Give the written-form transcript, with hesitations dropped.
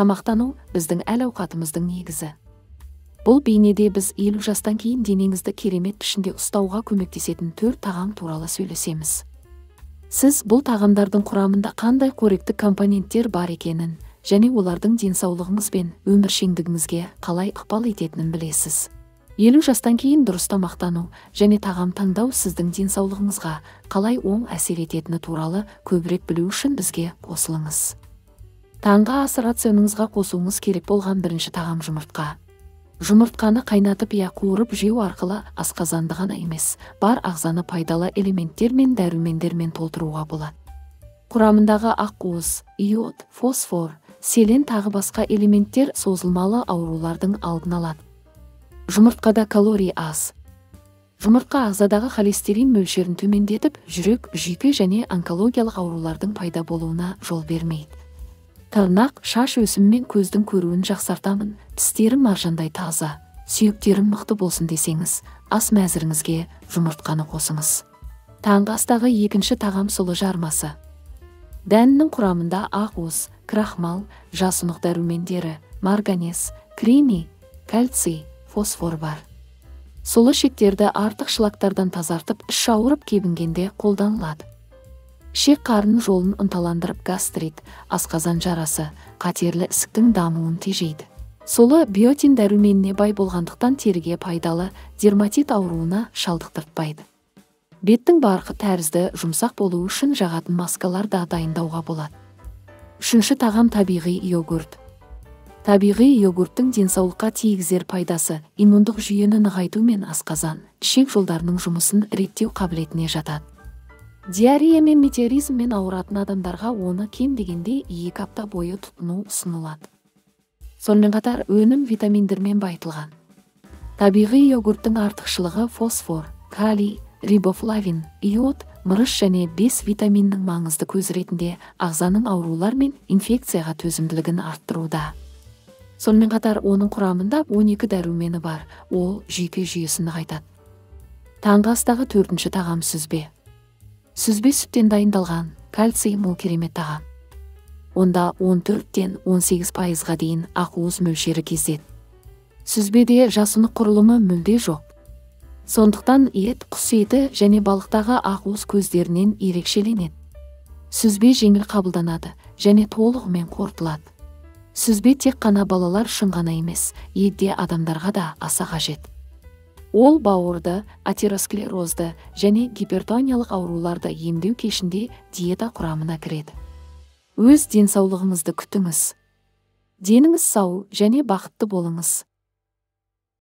Тамақтану біздің әл-ауқатымыздың негізі. Бұл бейнеде біз 50 жастан кейін денеңізді керемет пішінде ұстауға көмектесетін 4 тағам туралы сөйлесеміз. Сіз бұл тағамдардың құрамында қандай қоректік компоненттер бар екенін және олардың денсаулығыңыз бен өміршеңдігіңізге қалай ықпал ететінін білесіз. 50 жастан кейін дұрыс тамақтану және тағам таңдау сіздің денсаулығыңызға қалай оң әсер ететіні туралы көбірек білу үшін бізге қосылыңыз. Таңғы ас рационыңызға қосуыңыз керек болған бірінші тағам жұмыртқа. Жұмыртқаны қайнатып қуырып жеу арқылы асқазанды ғана емес, бар ағзаны пайдалы элементтер мен дәрумендермен толтыруға болады. Құрамындағы ақуыз, иод, фосфор, селен тағы басқа элементтер созылмалы аурулардың алдын алады. Жұмыртқада калория аз. Жұмыртқа ағзадағы холестерин мөлшерін төмендетіп, жүрек, жүйке және онкологиялық аурулардың пайда болуына жол бермейді. Тырнақ, шаш өсімі мен көздің көруін жақсартамын, тістерім маржандай таза, сүйектерім мықты болсын десеңіз, ас мәзіріңізге жұмыртқаны қосыңыз. Таңғы астағы екінші тағам сұлы жармасы. Дәнінің құрамында ақуыз, крахмал, жасұнық дәрумендері, марганец, кремний, кальций, фосфор бар. Сұлы шектерді артық шлактардан тазартып, іш ауырып кебінгенде қолданылады. Ішек қарын жолын ынталандырып, гастрит, асқазан жарасы, қатерлі ісіктің дамуын тежейді. Сұлы биотин дәруменіне бай болғандықтан теріге пайдалы, дерматит ауруына шалдықтыртпайды. Беттің барқы тәрізді жұмсақ болуы үшін жағатын маскалар да дайындауға болады. Үшінші тағам табиғи йогурт. Табиғи йогурттың денсаулыққа тигізер пайдасы иммундық жүйені нығайту мен асқазан, ішек жолдарының жұмысын реттеу қабілетіне жатады. Диарея мен метеоризммен ауыратын адамдарға оны кем дегенде 2 апта бойы тұтыну ұсынылады. Сонымен қатар өнім витаминдермен байытылған. Табиғи йогурттың артықшылығы фосфор, калий, рибофлавин, иод, мырыш және 5 витаминнің маңызды көзі ретінде ағзаның аурулар мен инфекцияға төзімділігін арттыруда. Сонымен қатар оның құрамында 12 дәрумені бар, ол жүйке жүйесін нығайтады. Таңғы астағы 4-ші тағам сүзбе. Сүзбе сүттен дайындалған, кальций мол керемет тағам. Онда 14-тен 18%-ға дейін ақуыз мөлшері кездеді. Сүзбеде жасұнық құрылымы мүлде жоқ. Сондықтан ет, құс еті және балықтағы ақуыз көздерінен ерекшеленеді. Сүзбе жеңіл қабылданады және толығымен қорытылады. Сүзбе тек қана балалар үшін ғана емес, егде адамдарға да аса қажет. Ол бауырды, атеросклерозды және гипертониялық ауруларды емдеу кешінде диета құрамына кіреді. Өз денсаулығыңызды күтіңіз. Деніңіз сау және бақытты болыңыз.